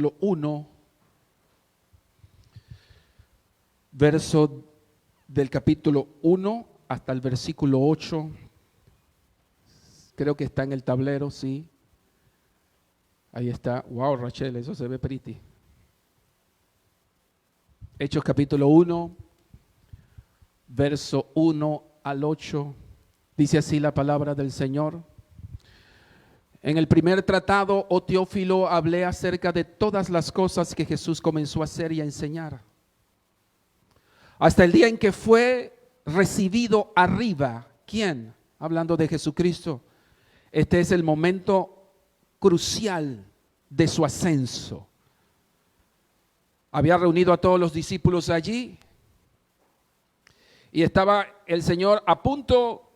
capítulo 1, verso del capítulo 1 hasta el versículo 8. Creo que está en el tablero, sí. Ahí está. Wow, Rachel, eso se ve pretty. Hechos capítulo 1, verso 1 al 8. Dice así la palabra del Señor. En el primer tratado, oh Teófilo, hablé acerca de todas las cosas que Jesús comenzó a hacer y a enseñar, hasta el día en que fue recibido arriba. ¿Quién? Hablando de Jesucristo. Este es el momento crucial de su ascenso. Había reunido a todos los discípulos allí y estaba el Señor a punto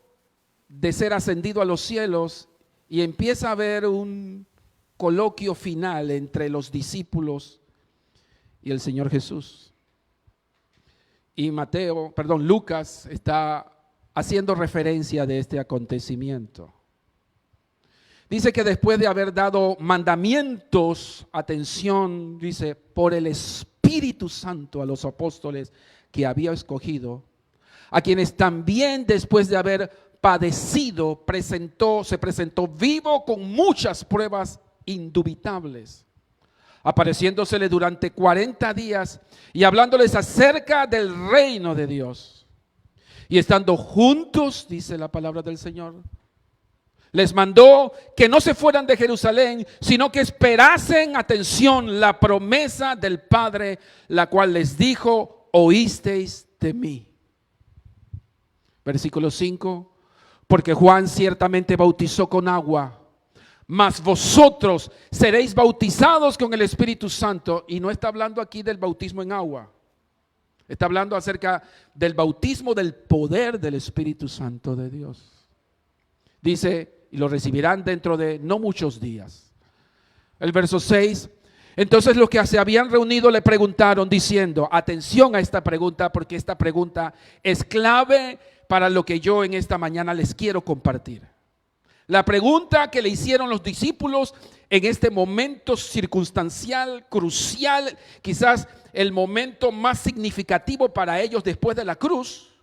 de ser ascendido a los cielos, y empieza a haber un coloquio final entre los discípulos y el Señor Jesús. Y Lucas está haciendo referencia de este acontecimiento. Dice que después de haber dado mandamientos, atención, dice, por el Espíritu Santo a los apóstoles que había escogido, a quienes también después de haber padecido, se presentó vivo con muchas pruebas indubitables, apareciéndosele durante 40 días y hablándoles acerca del reino de Dios. Y estando juntos, dice la palabra del Señor, les mandó que no se fueran de Jerusalén, sino que esperasen, atención, la promesa del Padre, la cual les dijo: oísteis de mí. Versículo 5. Porque Juan ciertamente bautizó con agua, mas vosotros seréis bautizados con el Espíritu Santo. Y no está hablando aquí del bautismo en agua. Está hablando acerca del bautismo del poder del Espíritu Santo de Dios. Dice, y lo recibirán dentro de no muchos días. El verso 6. Entonces los que se habían reunido le preguntaron diciendo, atención a esta pregunta, porque esta pregunta es clave para lo que yo en esta mañana les quiero compartir. La pregunta que le hicieron los discípulos en este momento circunstancial, crucial, quizás el momento más significativo para ellos después de la cruz,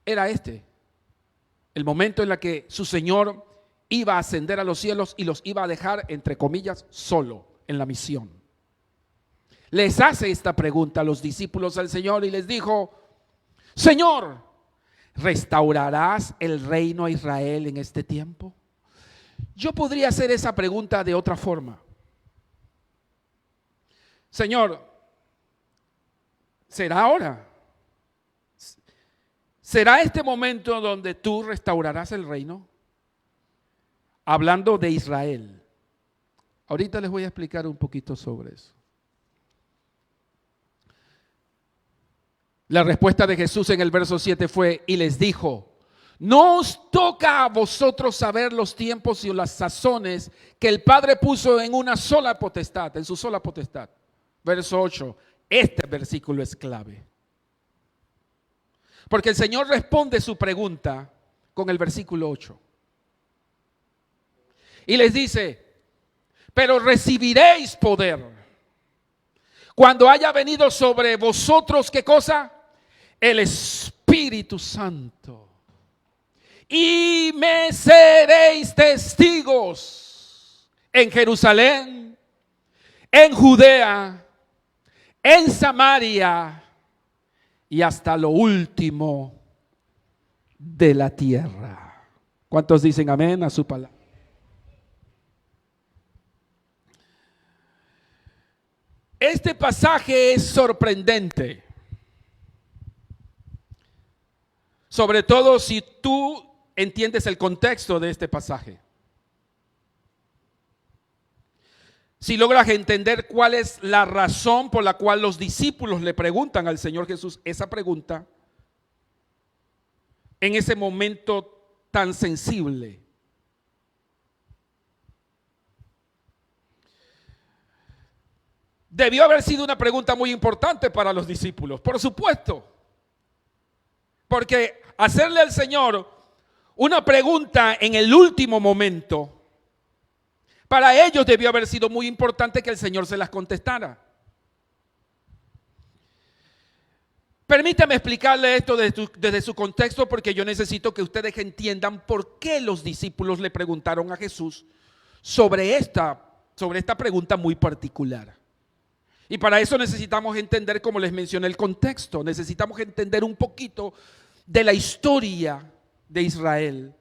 era el momento en el que su Señor iba a ascender a los cielos y los iba a dejar, entre comillas, solo en la misión. Les hace esta pregunta a los discípulos al Señor y les dijo: Señor, ¿restaurarás el reino a Israel en este tiempo? Yo podría hacer esa pregunta de otra forma. Señor, ¿será ahora? ¿Será este momento donde tú restaurarás el reino? Hablando de Israel. Ahorita les voy a explicar un poquito sobre eso. La respuesta de Jesús en el verso 7 fue, y les dijo: no os toca a vosotros saber los tiempos y las sazones que el Padre puso en una sola potestad, en su sola potestad. Verso 8, este versículo es clave. Porque el Señor responde su pregunta con el versículo 8. Y les dice: pero recibiréis poder cuando haya venido sobre vosotros, ¿qué cosa? El Espíritu Santo. Y me seréis testigos en Jerusalén, en Judea, en Samaria y hasta lo último de la tierra. ¿Cuántos dicen amén a su palabra? Este pasaje es sorprendente, sobre todo si tú entiendes el contexto de este pasaje. Si logras entender cuál es la razón por la cual los discípulos le preguntan al Señor Jesús esa pregunta en ese momento tan sensible. Debió haber sido una pregunta muy importante para los discípulos, por supuesto. Porque hacerle al Señor una pregunta en el último momento, Para ellos debió haber sido muy importante que el Señor se las contestara. Permítame explicarle esto desde su contexto, porque yo necesito que ustedes entiendan por qué los discípulos le preguntaron a Jesús sobre esta pregunta muy particular. Y para eso necesitamos entender, como les mencioné, el contexto. Necesitamos entender un poquito de la historia de Israel,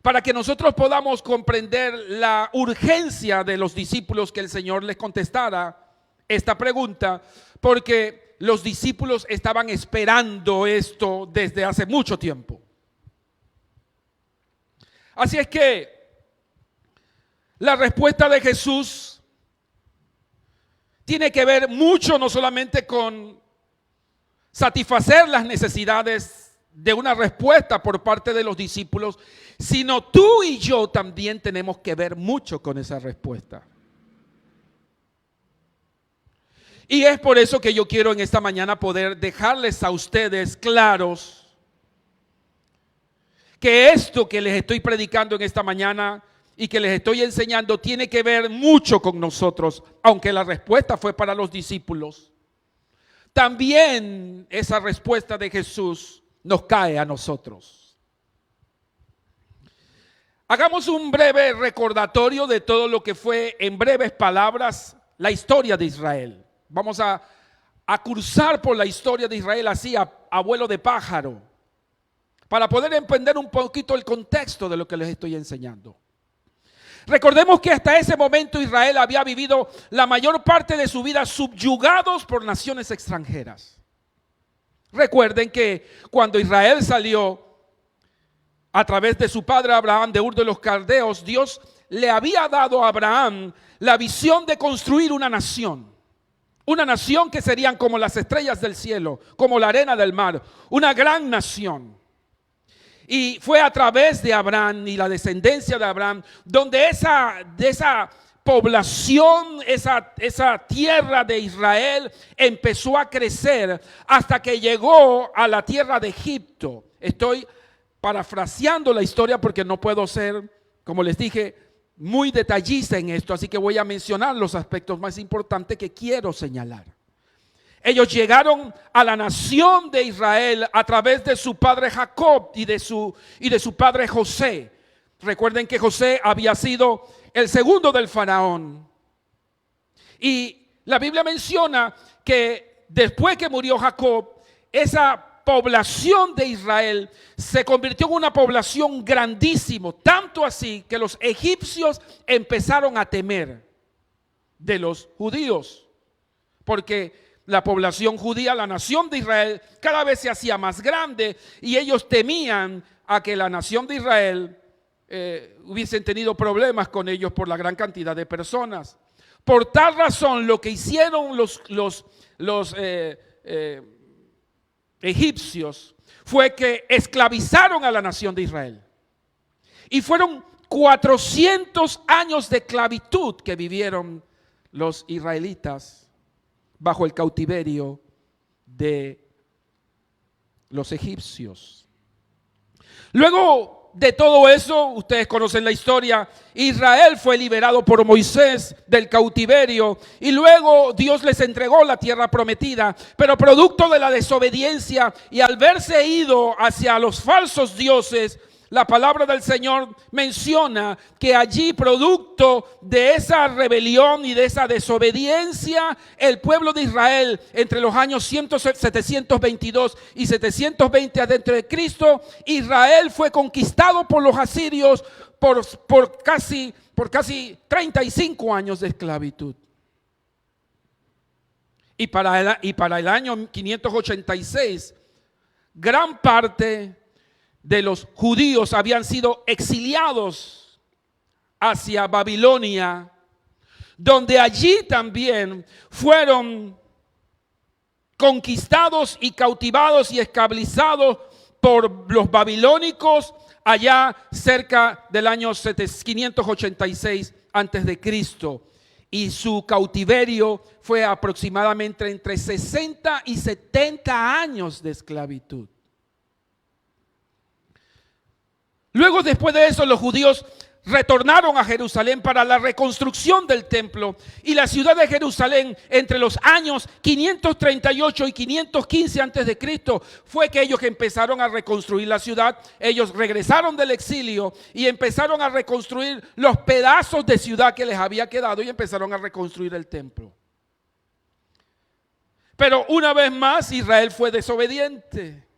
para que nosotros podamos comprender la urgencia de los discípulos que el Señor les contestara esta pregunta, porque los discípulos estaban esperando esto desde hace mucho tiempo. Así es que la respuesta de Jesús tiene que ver mucho no solamente con satisfacer las necesidades de una respuesta por parte de los discípulos, sino tú y yo también tenemos que ver mucho con esa respuesta. Y es por eso que yo quiero en esta mañana poder dejarles a ustedes claros que esto que les estoy predicando en esta mañana y que les estoy enseñando tiene que ver mucho con nosotros, aunque la respuesta fue para los discípulos. También esa respuesta de Jesús nos cae a nosotros. Hagamos un breve recordatorio de todo lo que fue, en breves palabras, la historia de Israel. Vamos a cursar por la historia de Israel así a vuelo de pájaro, para poder entender un poquito el contexto de lo que les estoy enseñando. Recordemos que hasta ese momento Israel había vivido la mayor parte de su vida subyugados por naciones extranjeras. Recuerden que cuando Israel salió a través de su padre Abraham de Ur de los Caldeos, Dios le había dado a Abraham la visión de construir una nación que serían como las estrellas del cielo, como la arena del mar, una gran nación. Y fue a través de Abraham y la descendencia de Abraham donde esa población, esa tierra de Israel empezó a crecer hasta que llegó a la tierra de Egipto. Estoy parafraseando la historia porque no puedo ser, como les dije, muy detallista en esto, así que voy a mencionar los aspectos más importantes que quiero señalar. Ellos llegaron a la nación de Israel a través de su padre Jacob y de su padre José. Recuerden que José había sido el segundo del faraón. Y la Biblia menciona que después que murió Jacob, esa población de Israel se convirtió en una población grandísima, tanto así que los egipcios empezaron a temer de los judíos, porque la población judía, la nación de Israel, cada vez se hacía más grande y ellos temían a que la nación de Israel hubiesen tenido problemas con ellos por la gran cantidad de personas. Por tal razón, lo que hicieron los egipcios fue que esclavizaron a la nación de Israel. Y fueron 400 años de esclavitud que vivieron los israelitas bajo el cautiverio de los egipcios. Luego de todo eso, ustedes conocen la historia, Israel fue liberado por Moisés del cautiverio y luego Dios les entregó la tierra prometida, pero producto de la desobediencia y al verse ido hacia los falsos dioses, la palabra del Señor menciona que allí, producto de esa rebelión y de esa desobediencia, el pueblo de Israel entre los años 722 y 720 adentro de Cristo, Israel fue conquistado por los asirios por casi 35 años de esclavitud. Y para el año 586, gran parte de los judíos habían sido exiliados hacia Babilonia, donde allí también fueron conquistados y cautivados y esclavizados por los babilónicos allá cerca del año 586 antes de Cristo. Y su cautiverio fue aproximadamente entre 60 y 70 años de esclavitud. Luego, después de eso, los judíos retornaron a Jerusalén para la reconstrucción del templo. Y la ciudad de Jerusalén, entre los años 538 y 515 antes de Cristo, fue que ellos empezaron a reconstruir la ciudad. Ellos regresaron del exilio y empezaron a reconstruir los pedazos de ciudad que les había quedado y empezaron a reconstruir el templo. Pero una vez más Israel fue desobediente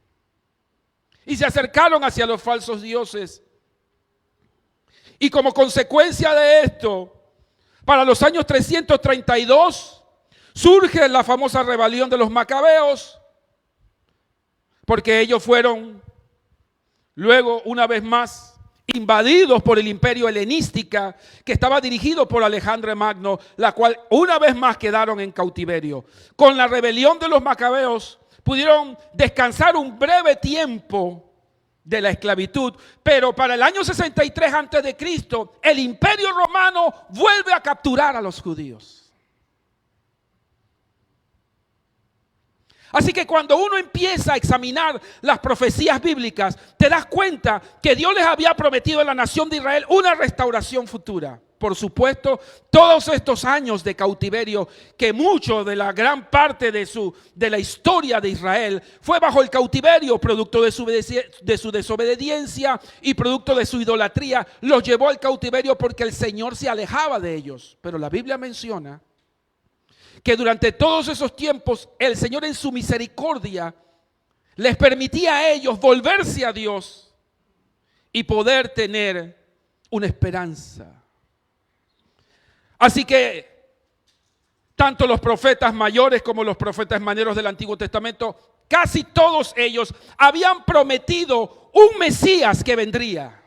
y se acercaron hacia los falsos dioses. Y como consecuencia de esto, para los años 332, surge la famosa rebelión de los macabeos, porque ellos fueron luego una vez más invadidos por el imperio helenística que estaba dirigido por Alejandro Magno, la cual una vez más quedaron en cautiverio. Con la rebelión de los macabeos pudieron descansar un breve tiempo de la esclavitud, pero para el año 63 antes de Cristo, el imperio romano vuelve a capturar a los judíos. Así que cuando uno empieza a examinar las profecías bíblicas, te das cuenta que Dios les había prometido a la nación de Israel una restauración futura. Por supuesto, todos estos años de cautiverio, que mucho de la gran parte de la historia de Israel fue bajo el cautiverio, producto de su desobediencia y producto de su idolatría, los llevó al cautiverio porque el Señor se alejaba de ellos. Pero la Biblia menciona que durante todos esos tiempos el Señor en su misericordia les permitía a ellos volverse a Dios y poder tener una esperanza. Así que tanto los profetas mayores como los profetas menores del Antiguo Testamento, casi todos ellos habían prometido un Mesías que vendría.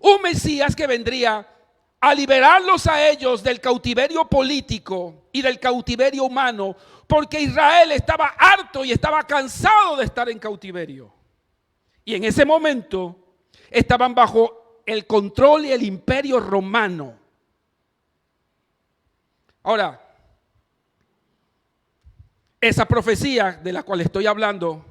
Un Mesías que vendría a liberarlos a ellos del cautiverio político y del cautiverio humano, porque Israel estaba harto y estaba cansado de estar en cautiverio. Y en ese momento estaban bajo el control y el imperio romano. Ahora, esa profecía de la cual estoy hablando,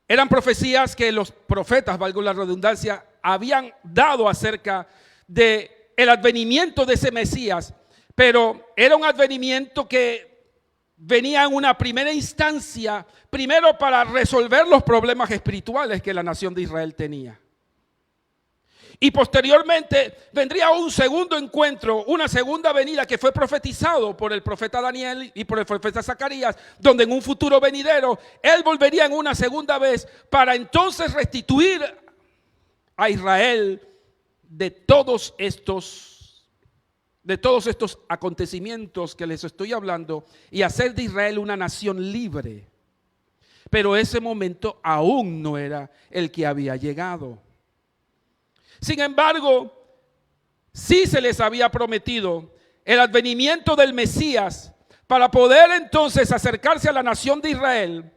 eran profecías que los profetas, valga la redundancia, habían dado acerca de el advenimiento de ese Mesías, pero era un advenimiento que venía en una primera instancia, primero para resolver los problemas espirituales que la nación de Israel tenía. Y posteriormente vendría un segundo encuentro, una segunda venida que fue profetizado por el profeta Daniel y por el profeta Zacarías, donde en un futuro venidero él volvería en una segunda vez para entonces restituir a Israel de todos estos acontecimientos que les estoy hablando y hacer de Israel una nación libre. Pero ese momento aún no era el que había llegado. Sin embargo, sí se les había prometido el advenimiento del Mesías para poder entonces acercarse a la nación de Israel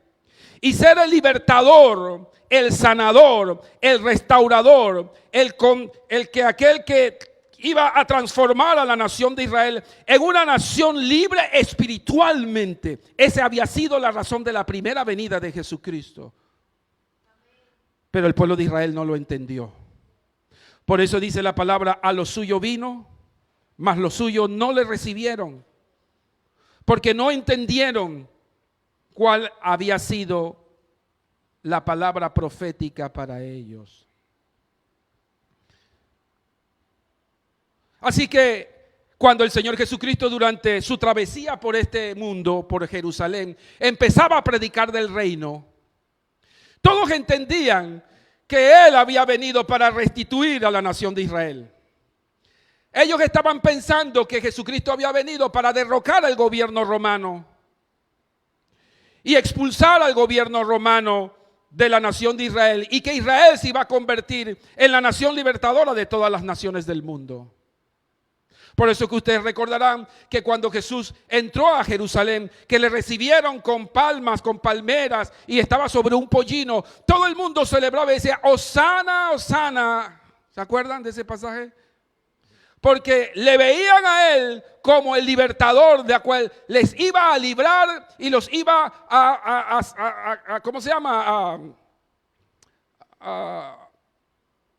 y ser el libertador, el sanador, el restaurador, aquel que iba a transformar a la nación de Israel en una nación libre espiritualmente. Esa había sido la razón de la primera venida de Jesucristo. Pero el pueblo de Israel no lo entendió. Por eso dice la palabra, a lo suyo vino, mas los suyos no le recibieron, porque no entendieron cuál había sido la palabra profética para ellos. Así que cuando el Señor Jesucristo durante su travesía por este mundo, por Jerusalén, empezaba a predicar del reino, todos entendían que Él había venido para restituir a la nación de Israel. Ellos estaban pensando que Jesucristo había venido para derrocar al gobierno romano y expulsar al gobierno romano de la nación de Israel, y que Israel se iba a convertir en la nación libertadora de todas las naciones del mundo. Por eso que ustedes recordarán que cuando Jesús entró a Jerusalén, que le recibieron con palmas, con palmeras, y estaba sobre un pollino, todo el mundo celebraba y decía, Hosana, Hosana. ¿Se acuerdan de ese pasaje? Porque le veían a él como el libertador, de cual les iba a librar y los iba ¿cómo se llama?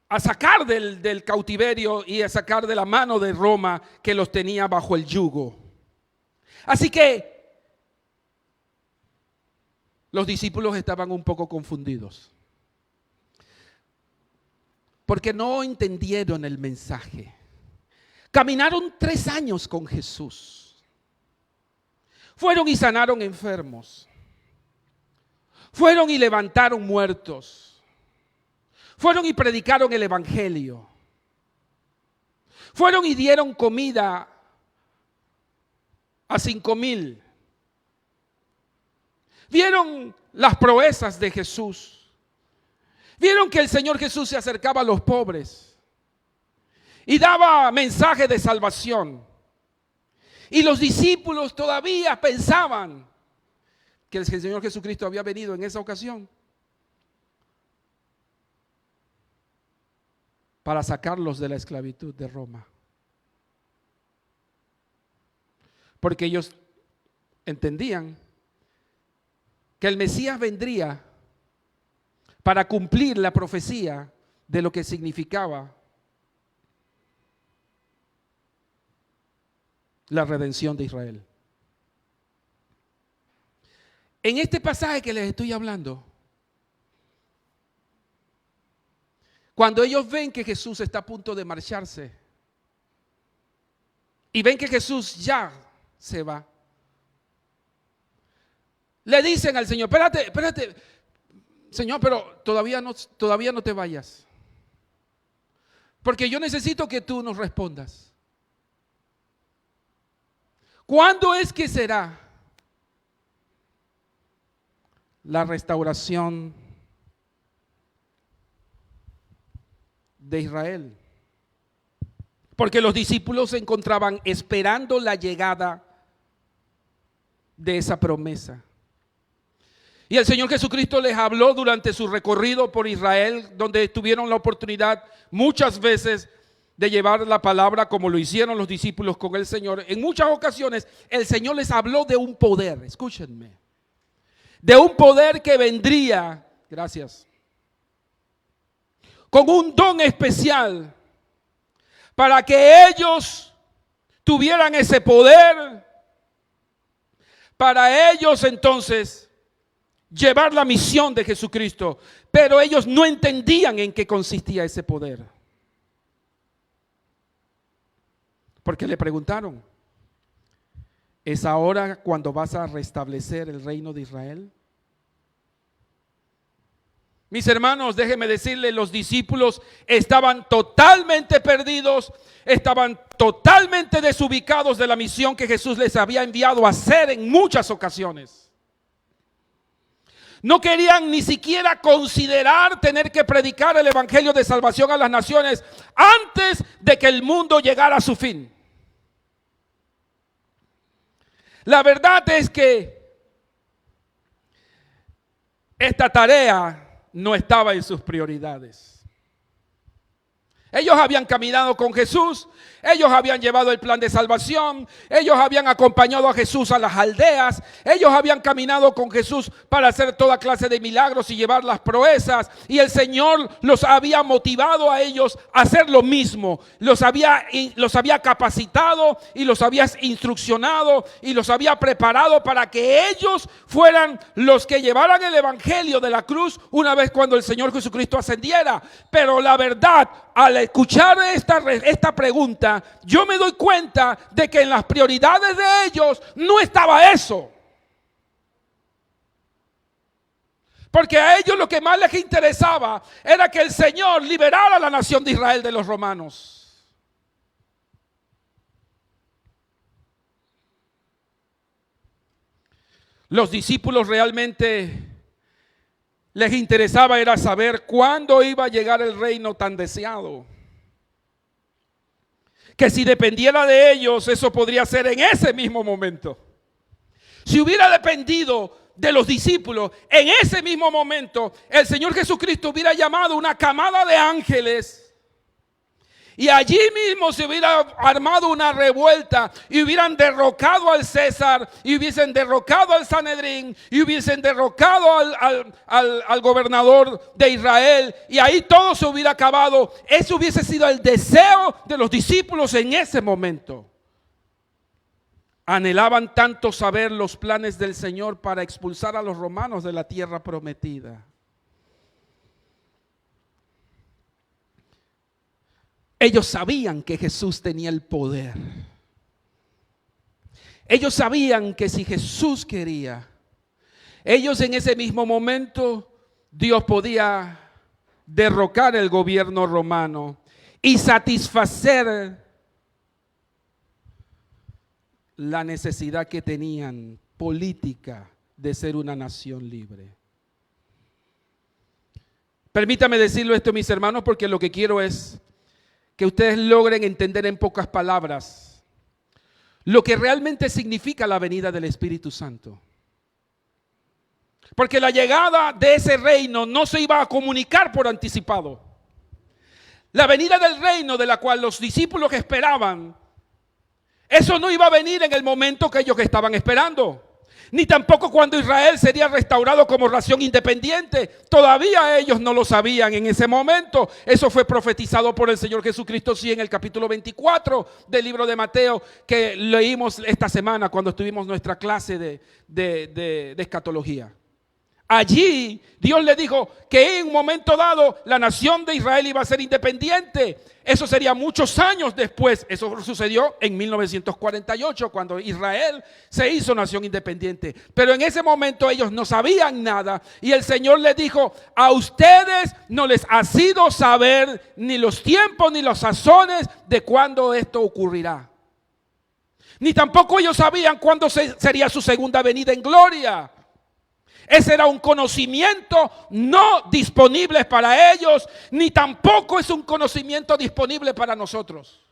A a sacar del cautiverio y a sacar de la mano de Roma que los tenía bajo el yugo. Así que los discípulos estaban un poco confundidos, porque no entendieron el mensaje. Caminaron 3 años con Jesús. Fueron y sanaron enfermos. Fueron y levantaron muertos. Fueron y predicaron el evangelio. Fueron y dieron comida a 5,000. Vieron las proezas de Jesús. Vieron que el Señor Jesús se acercaba a los pobres y daba mensaje de salvación. Y los discípulos todavía pensaban que el Señor Jesucristo había venido en esa ocasión para sacarlos de la esclavitud de Roma. Porque ellos entendían que el Mesías vendría para cumplir la profecía de lo que significaba la redención de Israel. En este pasaje que les estoy hablando, cuando ellos ven que Jesús está a punto de marcharse y ven que Jesús ya se va, le dicen al Señor: espérate, Señor, pero todavía no te vayas, porque yo necesito que tú nos respondas. ¿Cuándo es que será la restauración de Israel? Porque los discípulos se encontraban esperando la llegada de esa promesa. Y el Señor Jesucristo les habló durante su recorrido por Israel, donde tuvieron la oportunidad muchas veces de llevar la palabra como lo hicieron los discípulos con el Señor. En muchas ocasiones el Señor les habló de un poder, escúchenme, de un poder que vendría, gracias, con un don especial para que ellos tuvieran ese poder, para ellos entonces llevar la misión de Jesucristo. Pero ellos no entendían en qué consistía ese poder. Porque le preguntaron: ¿es ahora cuando vas a restablecer el reino de Israel? Mis hermanos, déjenme decirles, los discípulos estaban totalmente perdidos, estaban totalmente desubicados de la misión que Jesús les había enviado a hacer en muchas ocasiones. No querían ni siquiera considerar tener que predicar el evangelio de salvación a las naciones antes de que el mundo llegara a su fin. La verdad es que esta tarea no estaba en sus prioridades. Ellos habían caminado con Jesús, ellos habían llevado el plan de salvación, ellos habían acompañado a Jesús a las aldeas, ellos habían caminado con Jesús para hacer toda clase de milagros y llevar las proezas, y el Señor los había motivado a ellos a hacer lo mismo. Los había capacitado y los había instruccionado y los había preparado para que ellos fueran los que llevaran el evangelio de la cruz una vez cuando el Señor Jesucristo ascendiera. Pero la verdad, al escuchar esta pregunta, yo me doy cuenta de que en las prioridades de ellos no estaba eso. Porque a ellos lo que más les interesaba era que el Señor liberara a la nación de Israel de los romanos. Los discípulos realmente les interesaba era saber cuándo iba a llegar el reino tan deseado. Que si dependiera de ellos, eso podría ser en ese mismo momento. Si hubiera dependido de los discípulos, en ese mismo momento, el Señor Jesucristo hubiera llamado una camada de ángeles y allí mismo se hubiera armado una revuelta y hubieran derrocado al César y hubiesen derrocado al Sanedrín y hubiesen derrocado al gobernador de Israel, y ahí todo se hubiera acabado. Ese hubiese sido el deseo de los discípulos en ese momento. Anhelaban tanto saber los planes del Señor para expulsar a los romanos de la tierra prometida. Ellos sabían que Jesús tenía el poder. Ellos sabían que si Jesús quería, ellos en ese mismo momento, Dios podía derrocar el gobierno romano y satisfacer la necesidad que tenían política de ser una nación libre. Permítame decirlo esto, mis hermanos, porque lo que quiero es que ustedes logren entender en pocas palabras lo que realmente significa la venida del Espíritu Santo. Porque la llegada de ese reino no se iba a comunicar por anticipado. La venida del reino de la cual los discípulos esperaban, eso no iba a venir en el momento que ellos estaban esperando. Ni tampoco cuando Israel sería restaurado como nación independiente. Todavía ellos no lo sabían en ese momento. Eso fue profetizado por el Señor Jesucristo, sí, en el capítulo 24 del libro de Mateo, que leímos esta semana cuando tuvimos nuestra clase de escatología. Allí Dios le dijo que en un momento dado la nación de Israel iba a ser independiente. Eso sería muchos años después. Eso sucedió en 1948, cuando Israel se hizo nación independiente. Pero en ese momento ellos no sabían nada. Y el Señor les dijo: a ustedes no les ha sido saber ni los tiempos ni las sazones de cuándo esto ocurrirá. Ni tampoco ellos sabían cuándo sería su segunda venida en gloria. Ese era un conocimiento no disponible para ellos, ni tampoco es un conocimiento disponible para nosotros.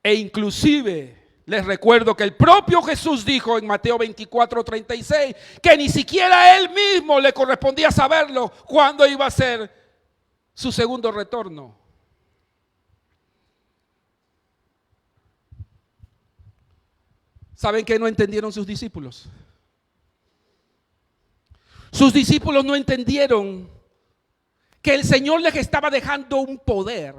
E inclusive les recuerdo que el propio Jesús dijo en Mateo 24:36 que ni siquiera a él mismo le correspondía saberlo cuándo iba a ser su segundo retorno. ¿Saben qué no entendieron sus discípulos? Sus discípulos no entendieron que el Señor les estaba dejando un poder.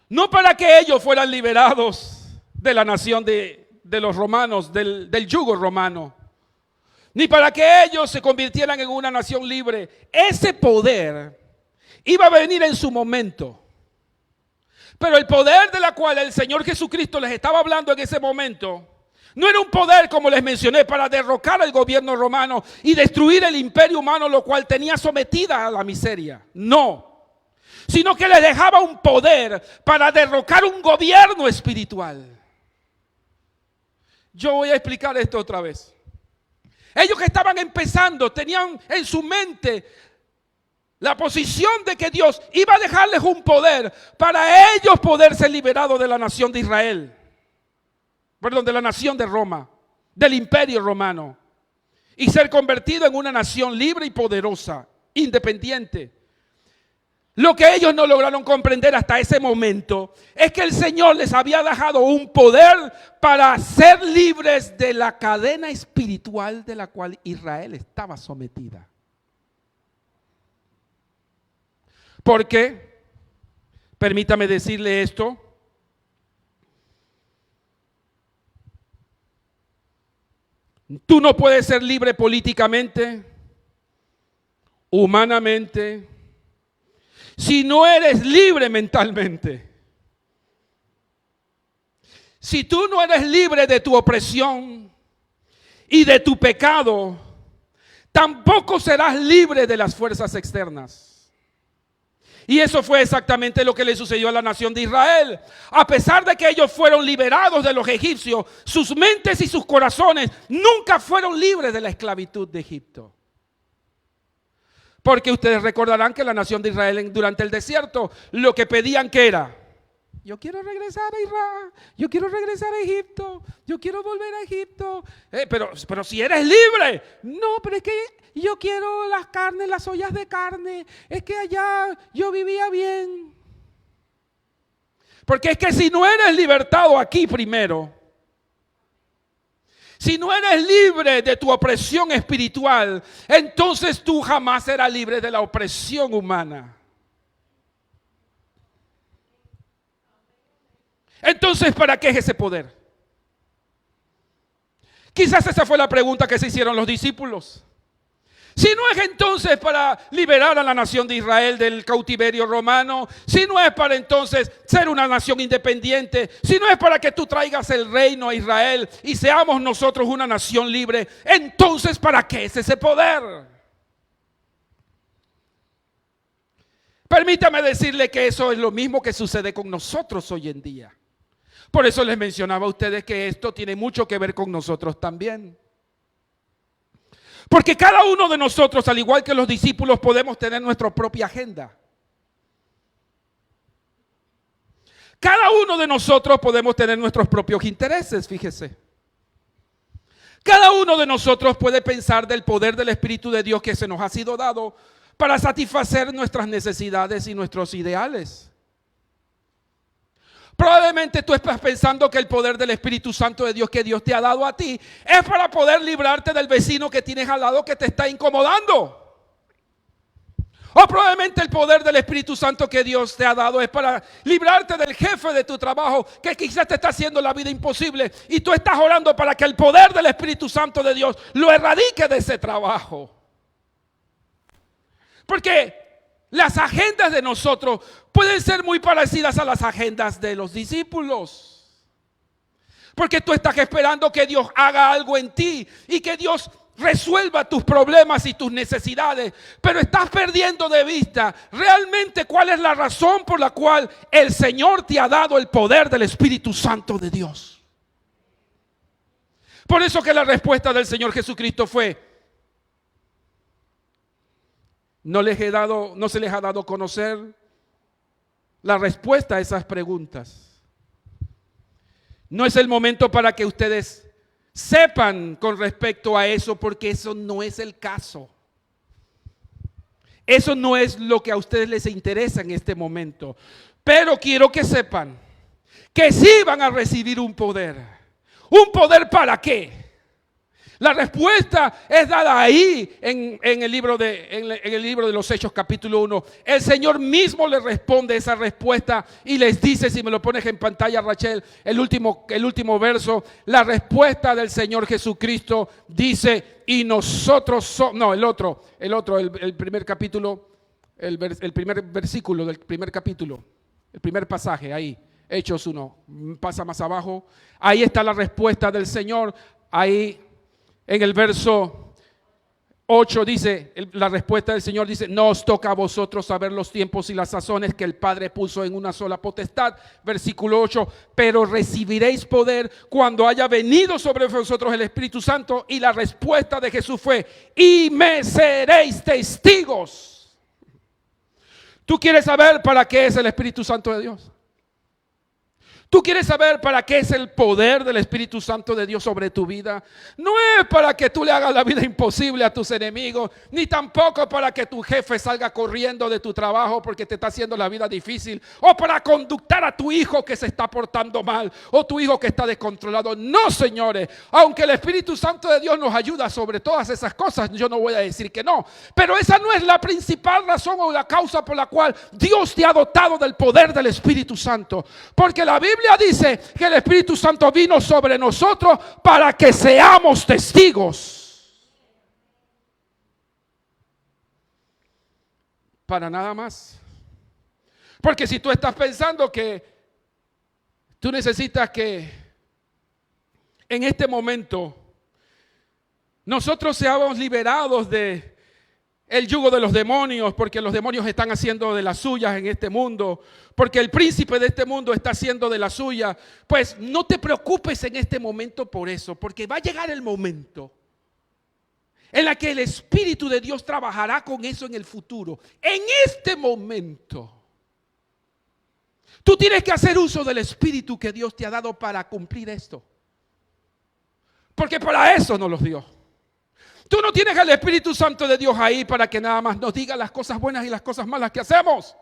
No para que ellos fueran liberados de la nación de los romanos, del yugo romano, ni para que ellos se convirtieran en una nación libre. Ese poder iba a venir en su momento. Pero el poder de la cual el Señor Jesucristo les estaba hablando en ese momento no era un poder, como les mencioné, para derrocar al gobierno romano y destruir el imperio humano, lo cual tenía sometida a la miseria. No, sino que les dejaba un poder para derrocar un gobierno espiritual. Yo voy a explicar esto otra vez. Ellos que estaban empezando tenían en su mente la posición de que Dios iba a dejarles un poder para ellos poder ser liberados de la nación de Israel. Perdón, de la nación de Roma, del imperio romano. Y ser convertido en una nación libre y poderosa, independiente. Lo que ellos no lograron comprender hasta ese momento es que el Señor les había dejado un poder para ser libres de la cadena espiritual de la cual Israel estaba sometida. Porque, permítame decirle esto, tú no puedes ser libre políticamente, humanamente, si no eres libre mentalmente. Si tú no eres libre de tu opresión y de tu pecado, tampoco serás libre de las fuerzas externas. Y eso fue exactamente lo que le sucedió a la nación de Israel. A pesar de que ellos fueron liberados de los egipcios, sus mentes y sus corazones nunca fueron libres de la esclavitud de Egipto. Porque ustedes recordarán que la nación de Israel durante el desierto lo que pedían que era Yo quiero regresar a Irak, yo quiero regresar a Egipto, yo quiero volver a Egipto. Pero si eres libre. No, pero es que yo quiero las carnes, las ollas de carne. Es que allá yo vivía bien. Porque es que si no eres libertado aquí primero, si no eres libre de tu opresión espiritual, entonces tú jamás serás libre de la opresión humana. Entonces, ¿para qué es ese poder? Quizás esa fue la pregunta que se hicieron los discípulos. Si no es entonces para liberar a la nación de Israel del cautiverio romano, si no es para entonces ser una nación independiente, si no es para que tú traigas el reino a Israel y seamos nosotros una nación libre, entonces ¿para qué es ese poder? Permítame decirle que eso es lo mismo que sucede con nosotros hoy en día. Por eso les mencionaba a ustedes que esto tiene mucho que ver con nosotros también. Porque cada uno de nosotros, al igual que los discípulos, podemos tener nuestra propia agenda. Cada uno de nosotros podemos tener nuestros propios intereses, fíjese. Cada uno de nosotros puede pensar del poder del Espíritu de Dios que se nos ha sido dado para satisfacer nuestras necesidades y nuestros ideales. Probablemente tú estás pensando que el poder del Espíritu Santo de Dios que Dios te ha dado a ti es para poder librarte del vecino que tienes al lado que te está incomodando. O probablemente el poder del Espíritu Santo que Dios te ha dado es para librarte del jefe de tu trabajo que quizás te está haciendo la vida imposible y tú estás orando para que el poder del Espíritu Santo de Dios lo erradique de ese trabajo. Porque las agendas de nosotros pueden ser muy parecidas a las agendas de los discípulos. Porque tú estás esperando que Dios haga algo en ti y que Dios resuelva tus problemas y tus necesidades. Pero estás perdiendo de vista realmente cuál es la razón por la cual el Señor te ha dado el poder del Espíritu Santo de Dios. Por eso que la respuesta del Señor Jesucristo fue: no se les ha dado a conocer la respuesta a esas preguntas. No es el momento para que ustedes sepan con respecto a eso, porque eso no es el caso. Eso no es lo que a ustedes les interesa en este momento. Pero quiero que sepan que sí van a recibir un poder. ¿Un poder para qué? La respuesta es dada ahí en el libro de los Hechos capítulo 1. El Señor mismo le responde esa respuesta y les dice, si me lo pones en pantalla, Rachel, el último verso, la respuesta del Señor Jesucristo dice: y nosotros somos, no, el primer capítulo, el primer versículo del primer capítulo, el primer pasaje ahí, Hechos 1, pasa más abajo, ahí está la respuesta del Señor. Ahí en el verso 8 dice, la respuesta del Señor dice: no os toca a vosotros saber los tiempos y las sazones que el Padre puso en una sola potestad. Versículo 8, pero recibiréis poder cuando haya venido sobre vosotros el Espíritu Santo. Y la respuesta de Jesús fue: y me seréis testigos. ¿Tú quieres saber para qué es el Espíritu Santo de Dios? ¿Tú quieres saber para qué es el poder del Espíritu Santo de Dios sobre tu vida? No es para que tú le hagas la vida imposible a tus enemigos, ni tampoco para que tu jefe salga corriendo de tu trabajo porque te está haciendo la vida difícil, o para conductar a tu hijo que se está portando mal, o tu hijo que está descontrolado. No, señores, aunque el Espíritu Santo de Dios nos ayuda sobre todas esas cosas, yo no voy a decir que no, pero esa no es la principal razón o la causa por la cual Dios te ha dotado del poder del Espíritu Santo. Porque la Biblia dice que el Espíritu Santo vino sobre nosotros para que seamos testigos. Para nada más. Porque si tú estás pensando que tú necesitas que en este momento nosotros seamos liberados de el yugo de los demonios, porque los demonios están haciendo de las suyas en este mundo, porque el príncipe de este mundo está haciendo de la suya, pues no te preocupes en este momento por eso, porque va a llegar el momento en la que el Espíritu de Dios trabajará con eso en el futuro. En este momento, Tú tienes que hacer uso del Espíritu que Dios te ha dado para cumplir esto. Porque para eso nos los dio. Tú no tienes al Espíritu Santo de Dios ahí para que nada más nos diga las cosas buenas y las cosas malas que hacemos.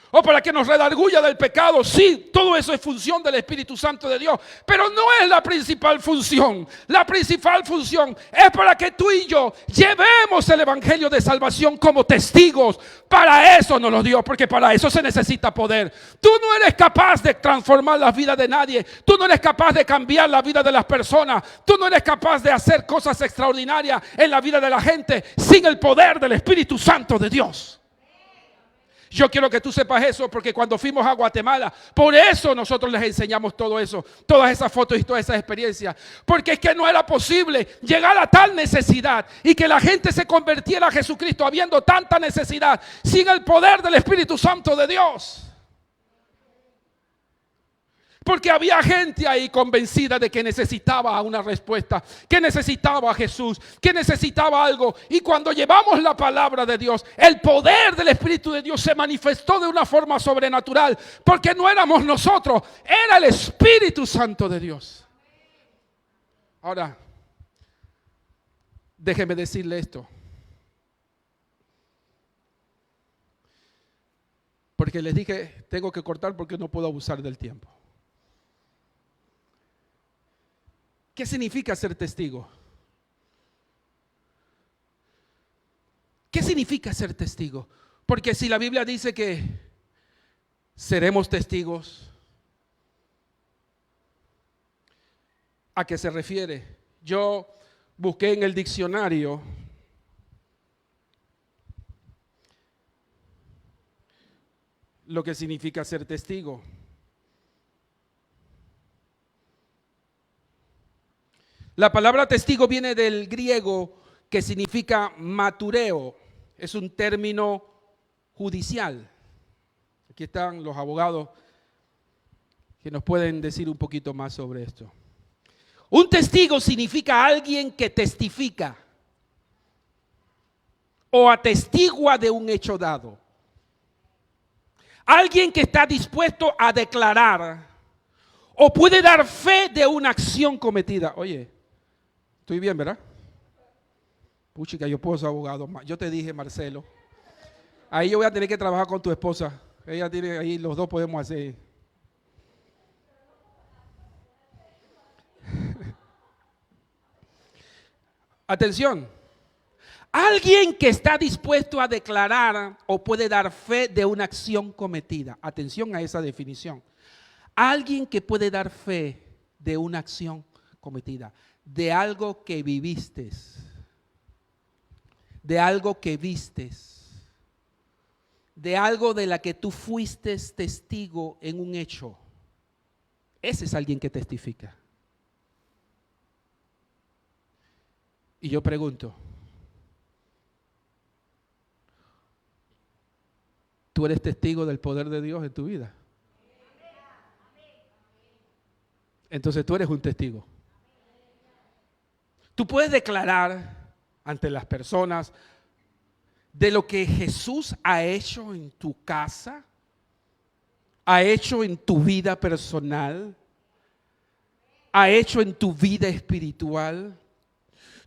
O para que nos redarguya del pecado. Sí, todo eso es función del Espíritu Santo de Dios. Pero no es la principal función. La principal función es para que tú y yo llevemos el Evangelio de salvación como testigos. Para eso nos lo dio, porque para eso se necesita poder. Tú no eres capaz de transformar la vida de nadie. Tú no eres capaz de cambiar la vida de las personas. Tú no eres capaz de hacer cosas extraordinarias en la vida de la gente sin el poder del Espíritu Santo de Dios. Yo quiero que tú sepas eso, porque cuando fuimos a Guatemala, por eso nosotros les enseñamos todo eso, todas esas fotos y todas esas experiencias, porque es que no era posible llegar a tal necesidad y que la gente se convirtiera a Jesucristo habiendo tanta necesidad sin el poder del Espíritu Santo de Dios. Porque había gente ahí convencida de que necesitaba una respuesta, que necesitaba a Jesús, que necesitaba algo. Y cuando llevamos la palabra de Dios, el poder del Espíritu de Dios se manifestó de una forma sobrenatural. Porque no éramos nosotros, era el Espíritu Santo de Dios. Ahora, déjeme decirle esto. Porque les dije, tengo que cortar porque no puedo abusar del tiempo. ¿Qué significa ser testigo? ¿Qué significa ser testigo? Porque si la Biblia dice que seremos testigos, ¿a qué se refiere? Yo busqué en el diccionario lo que significa ser testigo. La palabra testigo viene del griego que significa matureo. Es un término judicial. Aquí están los abogados que nos pueden decir un poquito más sobre esto. Un testigo significa alguien que testifica o atestigua de un hecho dado. Alguien que está dispuesto a declarar o puede dar fe de una acción cometida. Oye, estoy bien, ¿verdad? Puchica, yo puedo ser abogado. Yo te dije, Marcelo. Ahí yo voy a tener que trabajar con tu esposa. Ella tiene, ahí los dos podemos hacer. Atención. Alguien que está dispuesto a declarar o puede dar fe de una acción cometida. Atención a esa definición. Alguien que puede dar fe de una acción cometida. De algo que viviste, de algo que vistes, de algo de la que tú fuiste testigo en un hecho. Ese es alguien que testifica. Y yo pregunto, ¿tú eres testigo del poder de Dios en tu vida? Entonces tú eres un testigo. Tú puedes declarar ante las personas de lo que Jesús ha hecho en tu casa, ha hecho en tu vida personal, ha hecho en tu vida espiritual.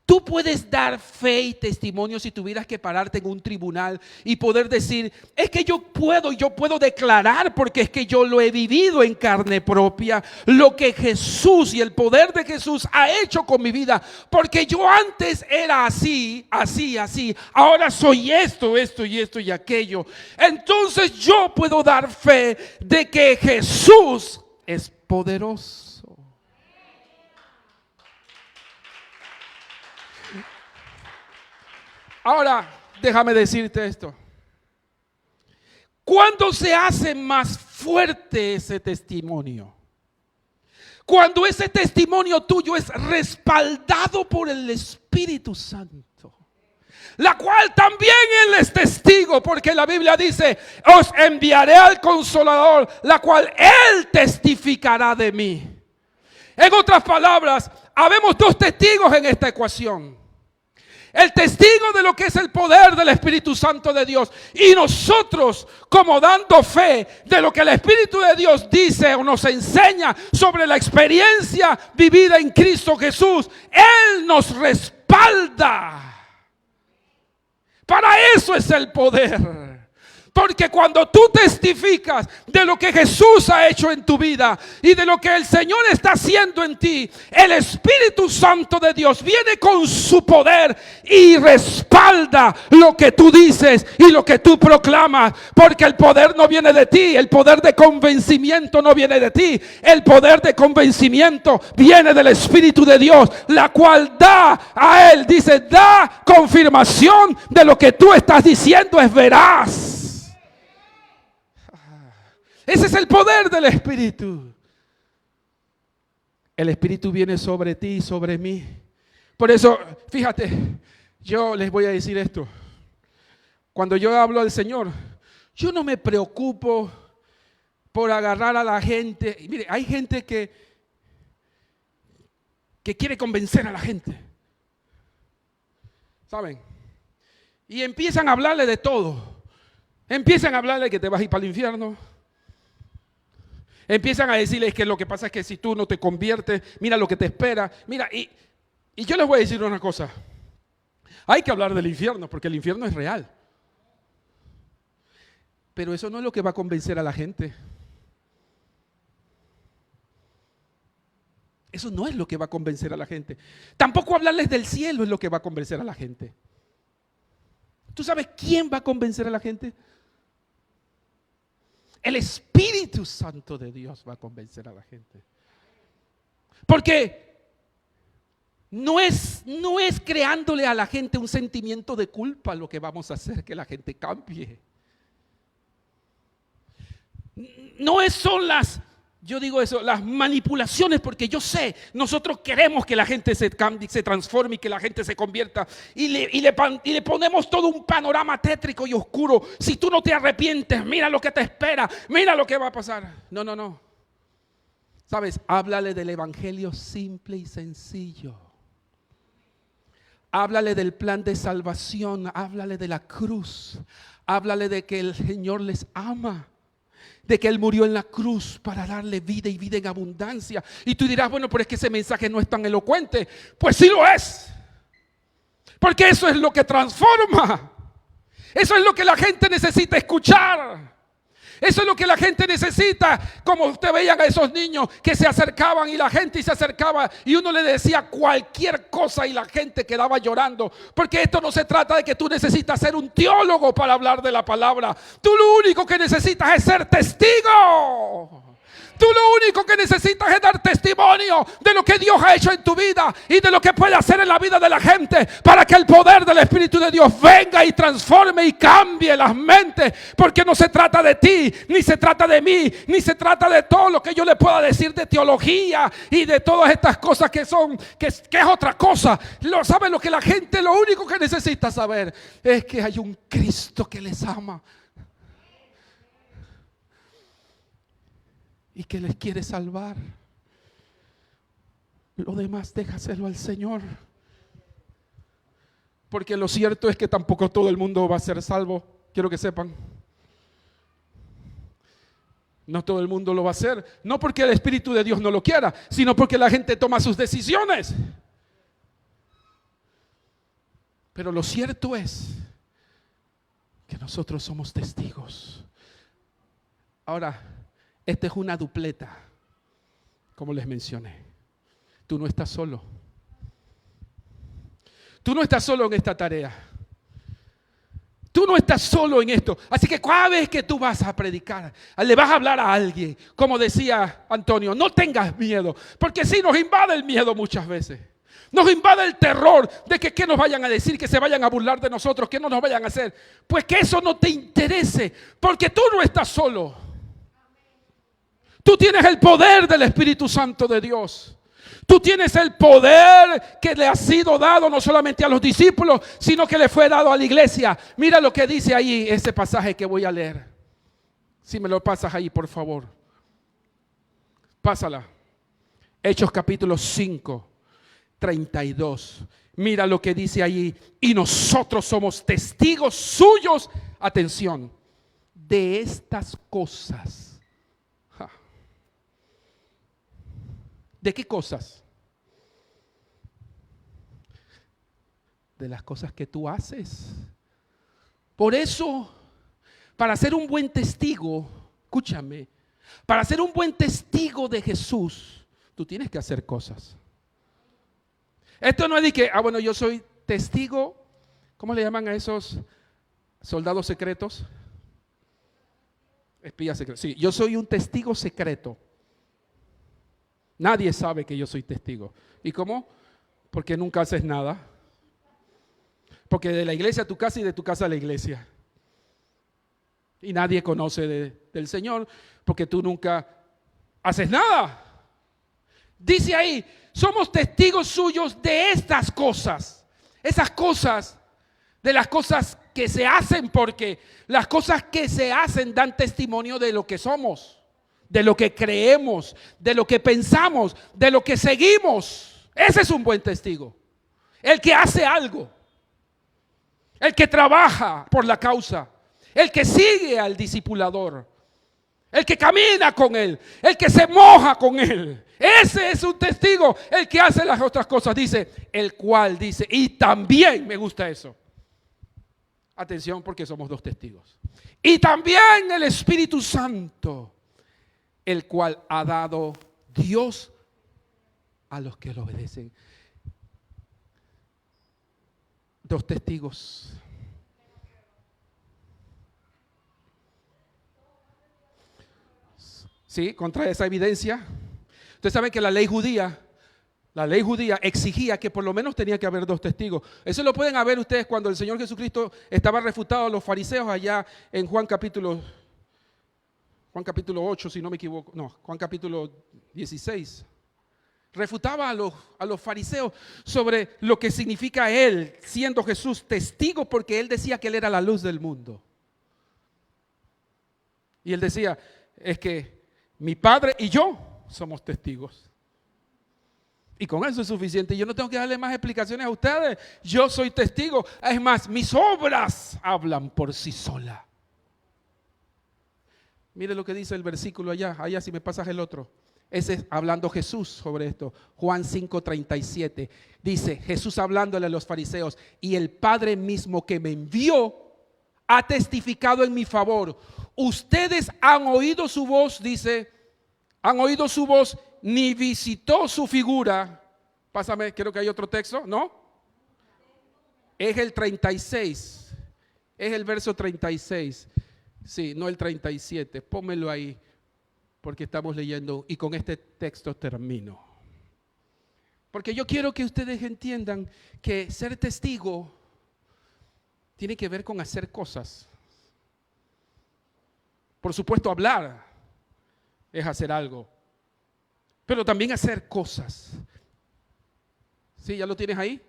Tú puedes dar fe y testimonio si tuvieras que pararte en un tribunal y poder decir, es que yo puedo declarar porque es que yo lo he vivido en carne propia, lo que Jesús y el poder de Jesús ha hecho con mi vida, porque yo antes era así, ahora soy esto y aquello. Entonces yo puedo dar fe de que Jesús es poderoso. Ahora, déjame decirte esto. ¿Cuándo se hace más fuerte ese testimonio? Cuando ese testimonio tuyo es respaldado por el Espíritu Santo, la cual también Él es testigo, porque la Biblia dice, os enviaré al Consolador, la cual Él testificará de mí. En otras palabras, habemos dos testigos en esta ecuación. el testigo de lo que es el poder del Espíritu Santo de Dios. Y nosotros, como dando fe de lo que el Espíritu de Dios dice o nos enseña sobre la experiencia vivida en Cristo Jesús, Él nos respalda. Para eso es el poder. Porque cuando tú testificas de lo que Jesús ha hecho en tu vida y de lo que el Señor está haciendo en ti, el Espíritu Santo de Dios viene con su poder y respalda lo que tú dices y lo que tú proclamas. Porque el poder no viene de ti, el poder de convencimiento no viene de ti, el poder de convencimiento viene del Espíritu de Dios, la cual da a Él, dice, da confirmación de lo que tú estás diciendo es veraz. Ese es el poder del Espíritu. El Espíritu viene sobre ti y sobre mí. Por eso, fíjate, yo les voy a decir esto. Cuando yo hablo al Señor, yo no me preocupo por agarrar a la gente. Y mire, hay gente que quiere convencer a la gente. ¿Saben? Y empiezan a hablarle de todo. Empiezan a hablarle que te vas a ir para el infierno. Empiezan a decirles que lo que pasa es que si tú no te conviertes, mira lo que te espera. Mira, y yo les voy a decir una cosa. Hay que hablar del infierno porque el infierno es real. Pero eso no es lo que va a convencer a la gente. Eso no es lo que va a convencer a la gente. Tampoco hablarles del cielo es lo que va a convencer a la gente. ¿Tú sabes quién va a convencer a la gente? El Espíritu Santo de Dios va a convencer a la gente. Porque no es creándole a la gente un sentimiento de culpa lo que vamos a hacer que la gente cambie. Son las manipulaciones, porque yo sé, nosotros queremos que la gente se cambie, se transforme y que la gente se convierta y le ponemos todo un panorama tétrico y oscuro. Si tú no te arrepientes, mira lo que te espera, mira lo que va a pasar. No. ¿Sabes? Háblale del evangelio simple y sencillo. Háblale del plan de salvación, háblale de la cruz, háblale de que el Señor les ama, de que Él murió en la cruz para darle vida y vida en abundancia. Y tú dirás, bueno, pero es que ese mensaje no es tan elocuente. Pues sí lo es. Porque eso es lo que transforma. Eso es lo que la gente necesita escuchar. Eso es lo que la gente necesita. Como usted veía a esos niños que se acercaban y la gente se acercaba y uno le decía cualquier cosa y la gente quedaba llorando. Porque esto no se trata de que tú necesitas ser un teólogo para hablar de la palabra. Tú lo único que necesitas es ser testigo. Tú lo único que necesitas es dar testimonio de lo que Dios ha hecho en tu vida y de lo que puede hacer en la vida de la gente, para que el poder del Espíritu de Dios venga y transforme y cambie las mentes. Porque no se trata de ti, ni se trata de mí, ni se trata de todo lo que yo le pueda decir de teología y de todas estas cosas que es otra cosa. ¿Saben lo que la gente, lo único que necesita saber es que hay un Cristo que les ama y que les quiere salvar? Lo demás déjaselo al Señor. Porque lo cierto es que tampoco todo el mundo va a ser salvo. Quiero que sepan. No todo el mundo lo va a hacer. No porque el Espíritu de Dios no lo quiera, sino porque la gente toma sus decisiones. Pero lo cierto es que nosotros somos testigos. Ahora, esta es una dupleta, como les mencioné. Tú no estás solo. Tú no estás solo en esta tarea. Tú no estás solo en esto. Así que cada vez que tú vas a predicar, le vas a hablar a alguien, como decía Antonio, no tengas miedo. Porque sí, nos invade el miedo muchas veces. Nos invade el terror de que qué nos vayan a decir, que se vayan a burlar de nosotros, que no nos vayan a hacer. Pues que eso no te interese, porque tú no estás solo. Tú tienes el poder del Espíritu Santo de Dios. Tú tienes el poder que le ha sido dado no solamente a los discípulos, sino que le fue dado a la iglesia. Mira lo que dice ahí ese pasaje que voy a leer. Si me lo pasas ahí, por favor. Pásala. Hechos capítulo 5. 32. Mira lo que dice allí. Y nosotros somos testigos suyos, atención, de estas cosas. ¿De qué cosas? De las cosas que tú haces. Por eso, para ser un buen testigo, escúchame, para ser un buen testigo de Jesús, tú tienes que hacer cosas. Esto no es de que, bueno, yo soy testigo, ¿cómo le llaman a esos soldados secretos? Espías secretos. Sí, yo soy un testigo secreto. Nadie sabe que yo soy testigo. ¿Y cómo? Porque nunca haces nada. Porque de la iglesia a tu casa y de tu casa a la iglesia. Y nadie conoce del Señor porque tú nunca haces nada. Dice ahí, somos testigos suyos de estas cosas. Esas cosas, de las cosas que se hacen, porque las cosas que se hacen dan testimonio de lo que somos, de lo que creemos, de lo que pensamos, de lo que seguimos. Ese es un buen testigo. El que hace algo, el que trabaja por la causa, el que sigue al discipulador, el que camina con él, el que se moja con él. Ese es un testigo. El que hace las otras cosas, dice, el cual dice, y también me gusta eso. Atención, porque somos dos testigos. Y también el Espíritu Santo, el cual ha dado Dios a los que lo obedecen. Dos testigos. ¿Sí? Contra esa evidencia. Ustedes saben que la ley judía exigía que por lo menos tenía que haber dos testigos. Eso lo pueden ver ustedes cuando el Señor Jesucristo estaba refutado a los fariseos allá en Juan capítulo 8, si no me equivoco. No, Juan capítulo 16. Refutaba a los fariseos sobre lo que significa él, siendo Jesús testigo, porque él decía que él era la luz del mundo. Y él decía, es que mi Padre y yo somos testigos. Y con eso es suficiente. Yo no tengo que darle más explicaciones a ustedes. Yo soy testigo. Es más, mis obras hablan por sí solas. Mire lo que dice el versículo allá si me pasas el otro. Ese es hablando Jesús sobre esto. Juan 5:37. Dice Jesús hablándole a los fariseos, y el Padre mismo que me envió ha testificado en mi favor. Ustedes han oído su voz, dice, han oído su voz, ni visitó su figura. Pásame, creo que hay otro texto, ¿no? Es el 36, es el verso 36. Sí, no el 37, pónmelo ahí, porque estamos leyendo y con este texto termino. Porque yo quiero que ustedes entiendan que ser testigo tiene que ver con hacer cosas. Por supuesto, hablar es hacer algo, pero también hacer cosas. ¿Sí? ¿Ya lo tienes ahí?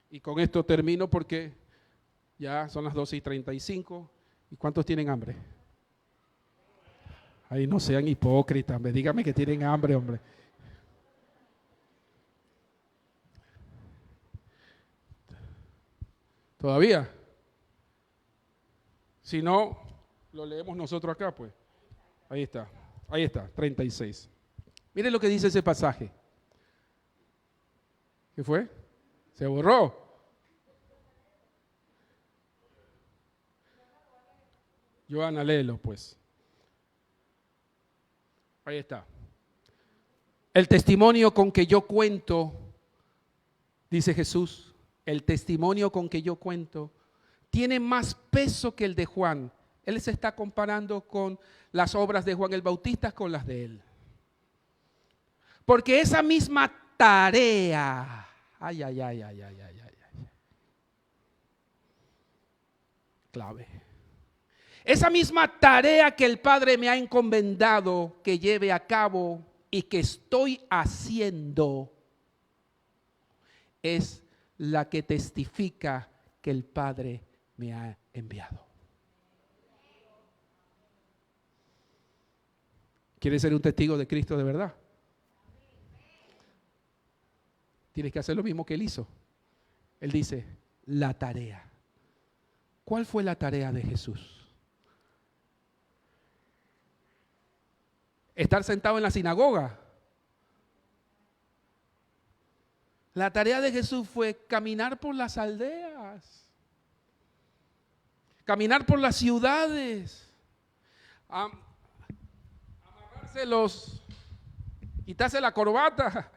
Y con esto termino porque ya son las 12:35. ¿Y cuántos tienen hambre? Ay, no sean hipócritas, díganme que tienen hambre, hombre. ¿Todavía? Si no, lo leemos nosotros acá, pues. Ahí está, 36. Miren lo que dice ese pasaje. ¿Qué fue? Se borró. Joana, léelo, pues. Ahí está. El testimonio con que yo cuento, dice Jesús, el testimonio con que yo cuento tiene más peso que el de Juan. Él se está comparando con las obras de Juan el Bautista con las de él. Porque esa misma tarea, clave. Esa misma tarea que el Padre me ha encomendado que lleve a cabo y que estoy haciendo es la que testifica que el Padre me ha enviado. ¿Quieres ser un testigo de Cristo de verdad? Tienes que hacer lo mismo que Él hizo. Él dice, la tarea. ¿Cuál fue la tarea de Jesús? ¿Estar sentado en la sinagoga? La tarea de Jesús fue caminar por las aldeas, caminar por las ciudades, quitarse la corbata,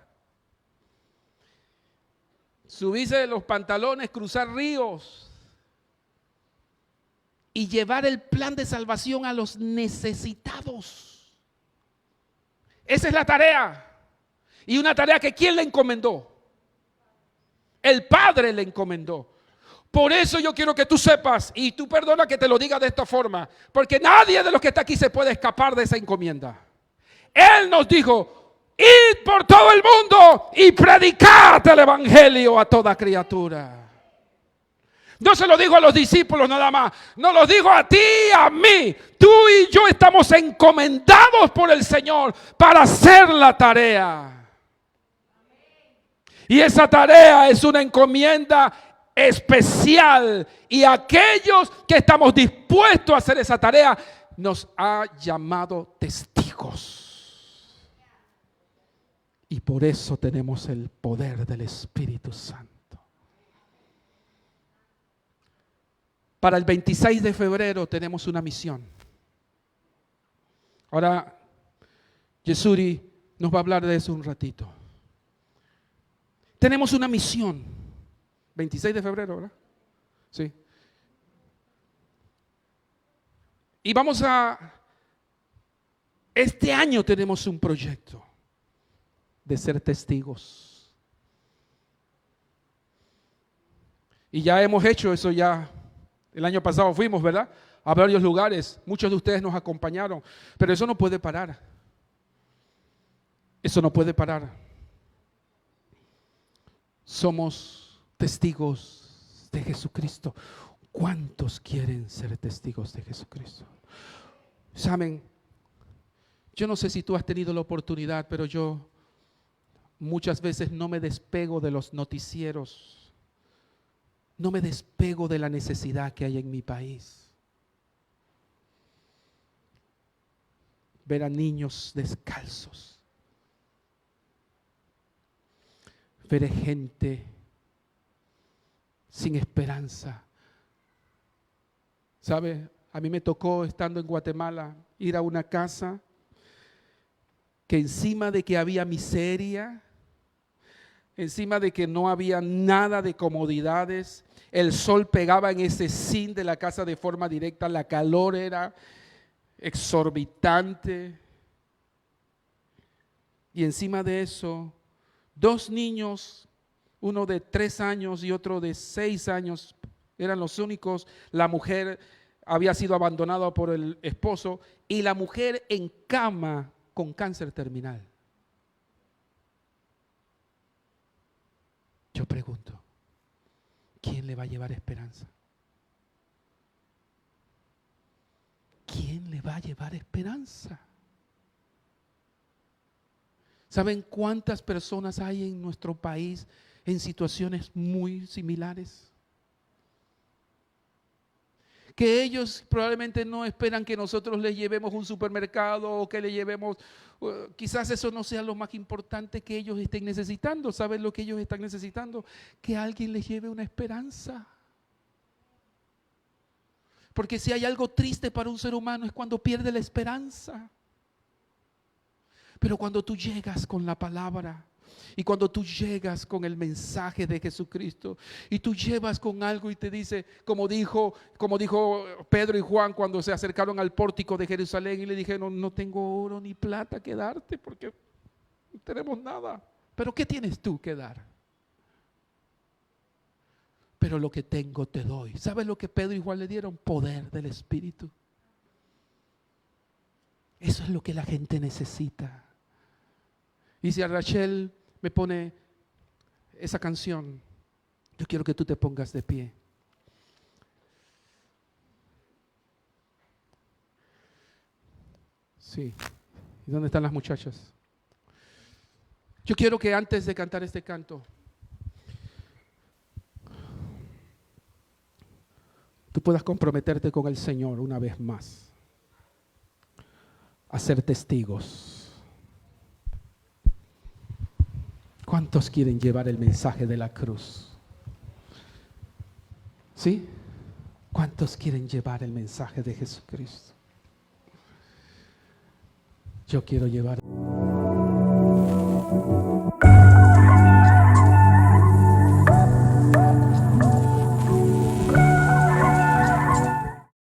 subirse los pantalones, cruzar ríos y llevar el plan de salvación a los necesitados. Esa es la tarea. Y una tarea que ¿quién le encomendó? El Padre le encomendó. Por eso yo quiero que tú sepas, y tú perdona que te lo diga de esta forma, porque nadie de los que está aquí se puede escapar de esa encomienda. Él nos dijo, id por todo el mundo y predicad el evangelio a toda criatura. No se lo digo a los discípulos nada más, no lo digo a ti, a mí. Tú y yo estamos encomendados por el Señor para hacer la tarea. Y esa tarea es una encomienda especial. Y aquellos que estamos dispuestos a hacer esa tarea, nos ha llamado testigos. Y por eso tenemos el poder del Espíritu Santo. Para el 26 de febrero tenemos una misión. Ahora, Yesuri nos va a hablar de eso un ratito. Tenemos una misión. 26 de febrero, ¿verdad? Sí. Y este año tenemos un proyecto de ser testigos. Y ya hemos hecho eso ya. El año pasado fuimos, ¿verdad? A varios lugares. Muchos de ustedes nos acompañaron. Pero eso no puede parar. Eso no puede parar. Somos testigos de Jesucristo. ¿Cuántos quieren ser testigos de Jesucristo? Saben, yo no sé si tú has tenido la oportunidad, pero yo muchas veces no me despego de los noticieros. No me despego de la necesidad que hay en mi país. Ver a niños descalzos. Ver a gente sin esperanza. ¿Sabe? A mí me tocó, estando en Guatemala, ir a una casa que encima de que había miseria, encima de que no había nada de comodidades, el sol pegaba en ese zinc de la casa de forma directa, la calor era exorbitante. Y encima de eso, 2 niños, uno de 3 años y otro de 6 años, eran los únicos. La mujer había sido abandonada por el esposo y la mujer en cama con cáncer terminal. Yo pregunto, ¿quién le va a llevar esperanza? ¿Quién le va a llevar esperanza? ¿Saben cuántas personas hay en nuestro país en situaciones muy similares? Que ellos probablemente no esperan que nosotros les llevemos un supermercado o que le llevemos, quizás eso no sea lo más importante que ellos estén necesitando. ¿Saben lo que ellos están necesitando? Que alguien les lleve una esperanza. Porque si hay algo triste para un ser humano es cuando pierde la esperanza. Pero cuando tú llegas con la palabra y cuando tú llegas con el mensaje de Jesucristo y tú llevas con algo y te dice, como dijo Pedro y Juan cuando se acercaron al pórtico de Jerusalén y le dijeron, no tengo oro ni plata que darte porque no tenemos nada. Pero ¿qué tienes tú que dar? Pero lo que tengo te doy. ¿Sabes lo que Pedro y Juan le dieron? Poder del Espíritu. Eso es lo que la gente necesita. Y si a Rachel me pone esa canción, yo quiero que tú te pongas de pie. Sí. ¿Y dónde están las muchachas? Yo quiero que antes de cantar este canto, tú puedas comprometerte con el Señor una vez más a ser testigos. ¿Cuántos quieren llevar el mensaje de la cruz? ¿Sí? ¿Cuántos quieren llevar el mensaje de Jesucristo? Yo quiero llevar.